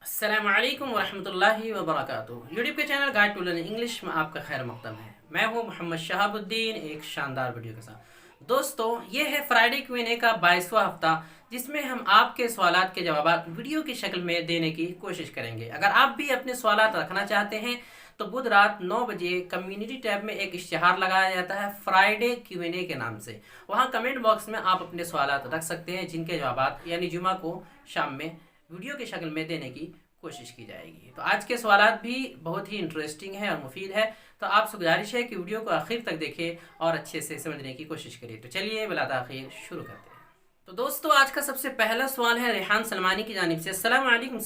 अस्सलामु अलैकुम वरहमतुल्लाहि वबरकातुहू। यूट्यूब के channel guide to learn English में आपका खैर मकदम है। मैं हूं मोहम्मद शहाबुद्दीन, एक शानदार वीडियो के साथ। दोस्तों, ये है फ्राइडे Q&A का 22वां हफ्ता, जिसमें हम आपके सवालात के जवाब वीडियो की शक्ल में देने की कोशिश करेंगे। अगर आप भी अपने सवालात रखना चाहते हैं तो बुध रात 9 बजे कम्युनिटी टैब में एक इश्तिहार लगाया जाता है फ्राइडे Q&A के नाम से। वहाँ कमेंट बॉक्स में आप अपने सवालात रख सकते हैं, जिनके जवाब यानी जुमा को शाम में वीडियो की शक्ल में देने की कोशिश की जाएगी। तो आज के सवालात भी बहुत ही इंटरेस्टिंग है और मुफीद है, तो आपसे गुजारिश है कि वीडियो को आखिर तक देखें और अच्छे से समझने की कोशिश करें। तो चलिए बिला ताखीर शुरू करते हैं। तो दोस्तों, आज का सबसे पहला सवाल है रेहान सलमानी की जानिब से। अस्सलाम वालेकुम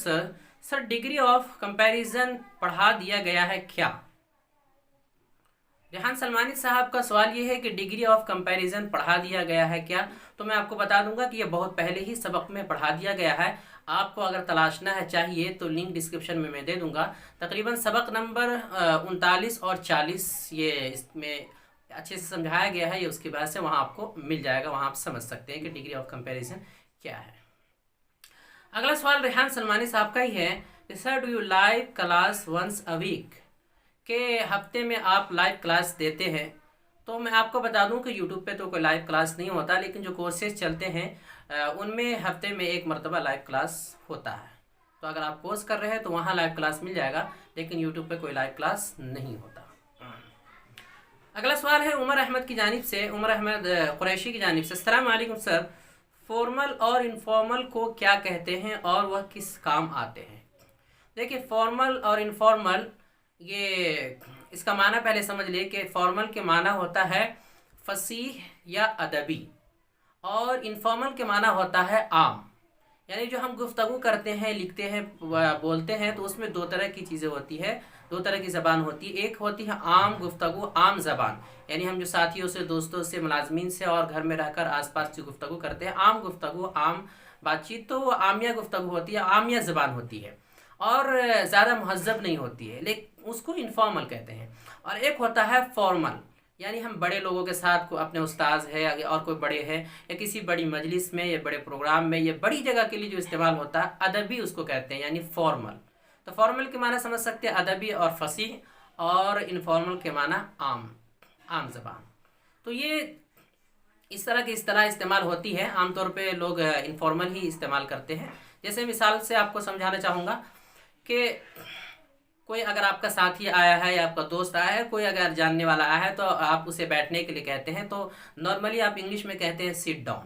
सर, डिग्री ऑफ कंपैरिजन पढ़ा दिया गया है क्या? रेहान सलमानी साहब का सवाल ये है कि डिग्री ऑफ कंपैरिजन पढ़ा दिया गया है क्या? तो मैं आपको बता दूंगा कि ये बहुत पहले ही सबक में पढ़ा दिया गया है। आपको अगर तलाशना है चाहिए तो लिंक डिस्क्रिप्शन में मैं दे दूंगा। तकरीबन सबक नंबर 39 और 40 ये इसमें अच्छे से समझाया गया है। ये उसके बाद से वहाँ आपको मिल जाएगा, वहाँ आप समझ सकते हैं कि डिग्री ऑफ कंपैरिजन क्या है। अगला सवाल रेहान सलमानी साहब का ही है कि sir, do you live class once a week? के हफ्ते में आप लाइव क्लास देते हैं? तो मैं आपको बता दूं कि यूट्यूब पे तो कोई लाइव क्लास नहीं होता, लेकिन जो कोर्सेज चलते हैं उनमें हफ्ते में एक मरतबा लाइव क्लास होता है। तो अगर आप कोर्स कर रहे हैं तो वहाँ लाइव क्लास मिल जाएगा, लेकिन यूट्यूब पे कोई लाइव क्लास नहीं होता। अगला सवाल है उमर अहमद की जानिब से, उमर अहमद कुरैशी की जानिब से। अस्सलाम वालेकुम सर, फॉर्मल और इनफॉर्मल को क्या कहते हैं और वह किस काम आते हैं? देखिए, फॉर्मल और इनफॉर्मल, ये इसका माना पहले समझ ले कि फॉर्मल के माना होता है फसीह या अदबी, और इनफॉर्मल के माना होता है आम। यानी जो हम गुफ्तगू करते हैं, लिखते हैं, बोलते हैं, तो उसमें दो तरह की चीज़ें होती है, दो तरह की ज़बान होती है। एक होती है आम गुफ्तगू, आम ज़बान, यानी हम जो साथियों से, दोस्तों से, मुलाजमीन से और घर में रहकर आसपास जो गुफ्तगू करते हैं, आम गुफ्तगू, आम बातचीत, तो वो आमिया गुफ्तगू होती है, आमिया ज़बान होती है और ज़्यादा महज़ब नहीं होती है, लेकिन उसको इनफॉर्मल कहते हैं। और एक होता है फॉर्मल, यानी हम बड़े लोगों के साथ को अपने उस्ताद है और कोई बड़े हैं या किसी बड़ी मजलिस में या बड़े प्रोग्राम में या बड़ी जगह के लिए जो इस्तेमाल होता है, अदबी उसको कहते हैं, यानी फॉर्मल। तो फॉर्मल के माना समझ सकते हैं अदबी और फसीह, और इनफॉर्मल के माना आम ज़बान। तो ये इस तरह की इस्तेलाह इस्तेमाल होती है। आमतौर पे लोग इनफॉर्मल ही इस्तेमाल करते हैं। जैसे मिसाल से आपको समझाना चाहूँगा कि कोई अगर आपका साथी आया है या आपका दोस्त आया है, कोई अगर जानने वाला आया है, तो आप उसे बैठने के लिए कहते हैं। तो नॉर्मली आप इंग्लिश में कहते हैं सिट डाउन,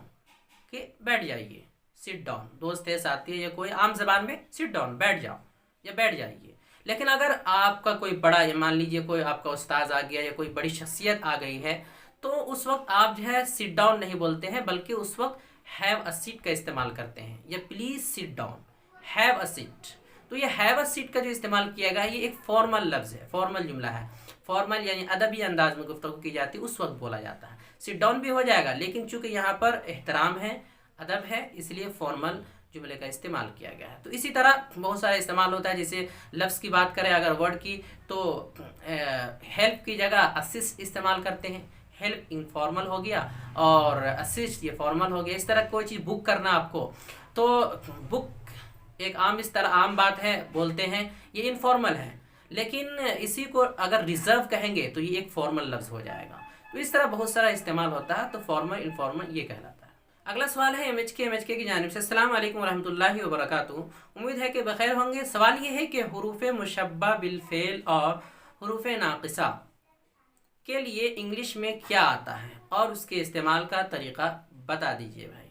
कि बैठ जाइए, सिट डाउन। दोस्त है, साथी है या कोई, आम ज़बान में सिट डाउन, बैठ जाओ या बैठ जाइए। लेकिन अगर आपका कोई बड़ा, मान लीजिए कोई आपका उस्ताद आ गया या कोई बड़ी शख्सियत आ गई है, तो उस वक्त आप जो है सिट डाउन नहीं बोलते हैं, बल्कि उस वक्त हैव अ सीट का इस्तेमाल करते हैं, या please sit down, have a seat. तो ये हैव अ सीट का जो इस्तेमाल किया गया है, ये एक फॉर्मल लफ्ज़ है, फॉर्मल जुमला है। फॉर्मल यानी अदबी अंदाज में गुफ्तगू की जाती है, उस वक्त बोला जाता है। सिट डाउन भी हो जाएगा, लेकिन चूंकि यहाँ पर एहतराम है, अदब है, इसलिए फॉर्मल जुमले का इस्तेमाल किया गया है। तो इसी तरह बहुत सारा इस्तेमाल होता है। जैसे लफ्ज़ की बात करें अगर वर्ड की, तो हेल्प की जगह असिस्ट इस्तेमाल करते हैं। हेल्प इनफॉर्मल हो गया और असिस्ट ये फॉर्मल हो गया। इस तरह कोई चीज़ बुक करना आपको, तो बुक एक आम, इस तरह आम बात है, बोलते हैं, ये इनफॉर्मल है। लेकिन इसी को अगर रिजर्व कहेंगे तो ये एक फॉर्मल लफ्ज़ हो जाएगा। तो इस तरह बहुत सारा इस्तेमाल होता है। तो फॉर्मल, इनफॉर्मल ये कहलाता है। अगला सवाल है एमएचके की जानिब से। अस्सलाम वालेकुम रहमतुल्लाहि व बरकातुहू। उम्मीद है कि बखैर होंगे। सवाल ये है कि हुरूफ मुशब्बा बिल फ़ेल और हुरूफ नाक़िसा के लिए इंग्लिश में क्या आता है और उसके इस्तेमाल का तरीक़ा बता दीजिए भाई।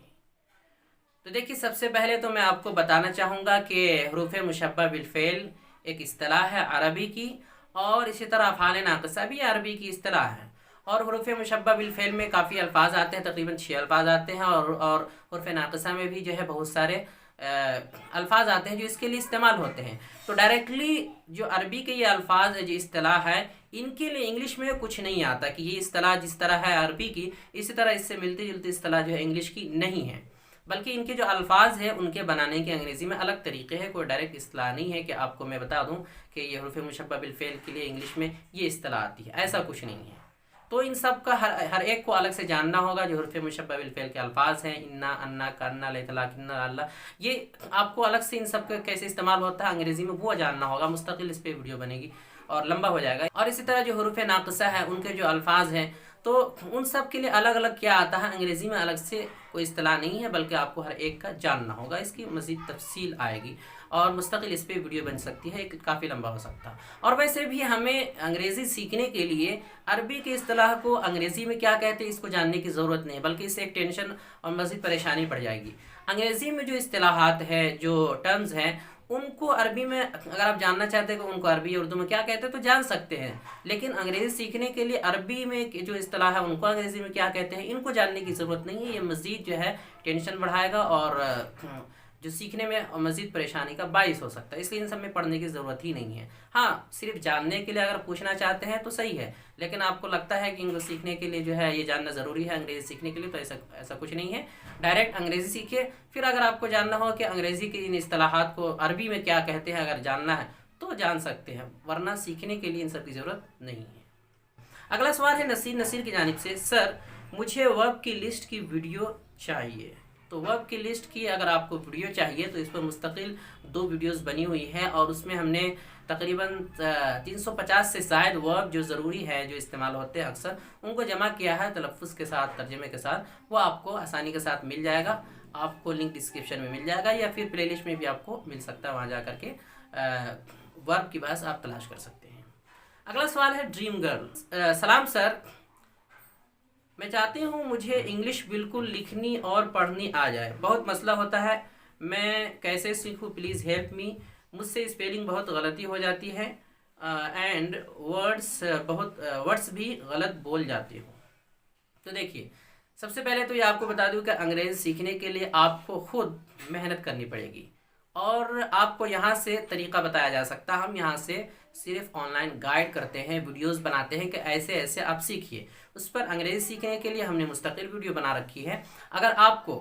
तो देखिए, सबसे पहले तो मैं आपको बताना चाहूँगा कि हुरूफ मुशब्बा बिल फ़ेल एक इस्तिलाह है अरबी की, और इसी तरह अफ़आल नाक़िसा भी अरबी की इस्तिलाह है। और हुरूफ मुशब्बा बिल फ़ेल में काफ़ी अल्फाज आते हैं, तकरीबन 6 अल्फाज आते हैं, और हुरूफ नाक़िसा में भी जो है बहुत सारे अल्फाज आते हैं जो इसके लिए इस्तेमाल होते हैं। तो डायरेक्टली जो अरबी के ये अल्फाज है, जो इस्तिलाह है, इनके लिए इंग्लिश में कुछ नहीं आता कि ये इस्तिलाह जिस तरह है अरबी की, इसी तरह इससे मिलती जुलती इस्तिलाह जो है इंग्लिश की नहीं है, बल्कि इनके जो अल्फाज है उनके बनाने के अंग्रेज़ी में अलग तरीके हैं। कोई डायरेक्ट इस्तिलाह नहीं है कि आपको मैं बता दूं कि ये हुरूफ मुशब्बा बिल फ़ेल के लिए इंग्लिश में ये इस्तिलाह आती है, ऐसा कुछ नहीं है। तो इन सब का हर एक को अलग से जानना होगा। जो हुर्फ़ मुशब्बह बिल फ़िअल के अल्फाज हैं, इन्ना, अन्ना, कन्ना, लैतला, किन्ना, अल्लाह, ये आपको अलग से इन सब का कैसे इस्तेमाल होता है अंग्रेज़ी में वो जानना होगा। मुस्तकिल इस पर वीडियो बनेगी और लंबा हो जाएगा। और इसी तरह जो हुरूफ़ नाक़िसा है उनके जो अल्फाज हैं, तो उन सब के लिए अलग अलग क्या आता है अंग्रेज़ी में, अलग से कोई इस्तिलाह नहीं है, बल्कि आपको हर एक का जानना होगा। इसकी मज़ीद तफसील आएगी और मुस्तकिल इस पर वीडियो बन सकती है, काफ़ी लंबा हो सकता है। और वैसे भी हमें अंग्रेज़ी सीखने के लिए अरबी के इस्तिलाह को अंग्रेज़ी में क्या कहते हैं इसको जानने की ज़रूरत नहीं है, बल्कि इससे एक टेंशन और मज़ीद परेशानी बढ़ जाएगी। अंग्रेज़ी में जो इस्तिलाहात है, जो टर्म्स हैं, उनको अरबी में अगर आप जानना चाहते हैं कि उनको अरबी उर्दू में क्या कहते हैं तो जान सकते हैं, लेकिन अंग्रेज़ी सीखने के लिए अरबी में जो इस्तिलाह है उनको अंग्रेज़ी में क्या कहते हैं इनको जानने की ज़रूरत नहीं है। ये मज़ीद जो है टेंशन बढ़ाएगा और जो सीखने में मज़ीद परेशानी का बाइस हो सकता है, इसलिए इन सब में पढ़ने की ज़रूरत ही नहीं है। हाँ, सिर्फ जानने के लिए अगर पूछना चाहते हैं तो सही है, लेकिन आपको लगता है कि इनको सीखने के लिए जो है ये जानना ज़रूरी है अंग्रेज़ी सीखने के लिए, तो ऐसा कुछ नहीं है। डायरेक्ट अंग्रेज़ी सीखिए, फिर अगर आपको जानना हो कि अंग्रेज़ी के इन इस्तिलाहात को अरबी में क्या कहते हैं, अगर जानना है तो जान सकते हैं, वरना सीखने के लिए इन सब की ज़रूरत नहीं है। अगला सवाल है नसीर की जानिब से, सर मुझे वर्ब की लिस्ट की वीडियो चाहिए। तो वर्ब की लिस्ट की अगर आपको वीडियो चाहिए तो इस पर मुस्तकिल 2 वीडियोस बनी हुई हैं और उसमें हमने तकरीबन 350 से ज़ायद वर्ब जो ज़रूरी है, जो इस्तेमाल होते हैं अक्सर, उनको जमा किया है तलफ़्फ़ुज़ के साथ, तर्जमे के साथ। वो आपको आसानी के साथ मिल जाएगा, आपको लिंक डिस्क्रिप्शन में मिल जाएगा या फिर प्लेलिस्ट में भी आपको मिल सकता है, वहाँ जा कर के वर्ब की बहस आप तलाश कर सकते हैं। अगला सवाल है ड्रीम गर्ल, सलाम सर, मैं चाहती हूँ मुझे इंग्लिश बिल्कुल लिखनी और पढ़नी आ जाए, बहुत मसला होता है, मैं कैसे सीखूँ, प्लीज़ हेल्प मी। मुझसे स्पेलिंग बहुत गलती हो जाती है एंड वर्ड्स भी गलत बोल जाती हूँ। तो देखिए, सबसे पहले तो ये आपको बता दूँ कि अंग्रेज़ी सीखने के लिए आपको खुद मेहनत करनी पड़ेगी और आपको यहाँ से तरीक़ा बताया जा सकता है। हम यहाँ से सिर्फ ऑनलाइन गाइड करते हैं, वीडियोस बनाते हैं कि ऐसे ऐसे आप सीखिए। उस पर अंग्रेज़ी सीखने के लिए हमने मुस्तकिल वीडियो बना रखी है। अगर आपको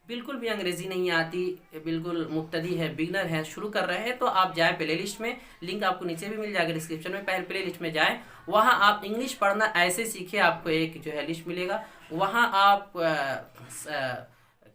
बिल्कुल भी अंग्रेज़ी नहीं आती, बिल्कुल मुब्तदी है, बिगनर है, शुरू कर रहे हैं, तो आप जाएँ प्ले लिस्ट में, लिंक आपको नीचे भी मिल जाएगा डिस्क्रिप्शन में, पहले प्ले लिस्ट में जाएँ, वहाँ आप इंग्लिश पढ़ना ऐसे सीखिए। आपको एक जो है लिस्ट मिलेगा, वहाँ आप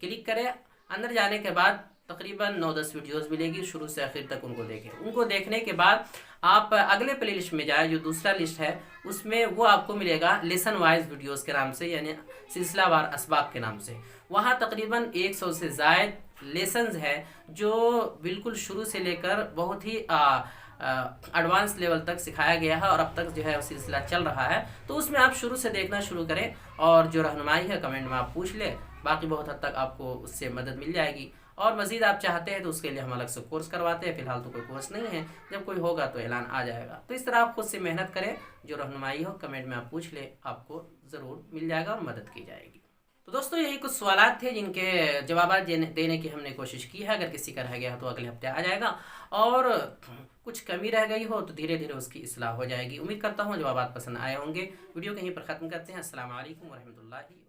क्लिक करें, अंदर जाने के बाद तकरीबन 9-10 वीडियोस मिलेगी, शुरू से आखिर तक उनको देखें। उनको देखने के बाद आप अगले प्ले लिस्ट में जाए, जो दूसरा लिस्ट है उसमें वो आपको मिलेगा लेसन वाइज वीडियोस के नाम से, यानी सिलसिलावार असबाब के नाम से। वहाँ तकरीबन 100 से ज़ायद लेसन्स है जो बिल्कुल शुरू से लेकर बहुत ही एडवांस लेवल तक सिखाया गया है और अब तक जो है वो सिलसिला चल रहा है। तो उसमें आप शुरू से देखना शुरू करें और जो रहनुमाई है कमेंट में आप पूछ लें, बाकी बहुत हद तक आपको उससे मदद मिल जाएगी। और मज़ीद आप चाहते हैं तो उसके लिए हम अलग से कोर्स करवाते हैं, फ़िलहाल तो कोई कोर्स नहीं है, जब कोई होगा तो ऐलान आ जाएगा। तो इस तरह आप खुद से मेहनत करें, जो रहनुमाई हो कमेंट में आप पूछ ले, आपको ज़रूर मिल जाएगा और मदद की जाएगी। तो दोस्तों यही कुछ सवालात थे जिनके जवाब देने की हमने कोशिश की है। अगर किसी का रह गया तो अगले हफ्ते आ जाएगा और कुछ कमी रह गई हो तो धीरे धीरे उसकी इस्लाह हो जाएगी। उम्मीद करता हूँ जवाब पसंद आए होंगे। वीडियो कहीं पर ख़त्म करते हैं। अस्सलाम वालेकुम व रहमतुल्लाहि।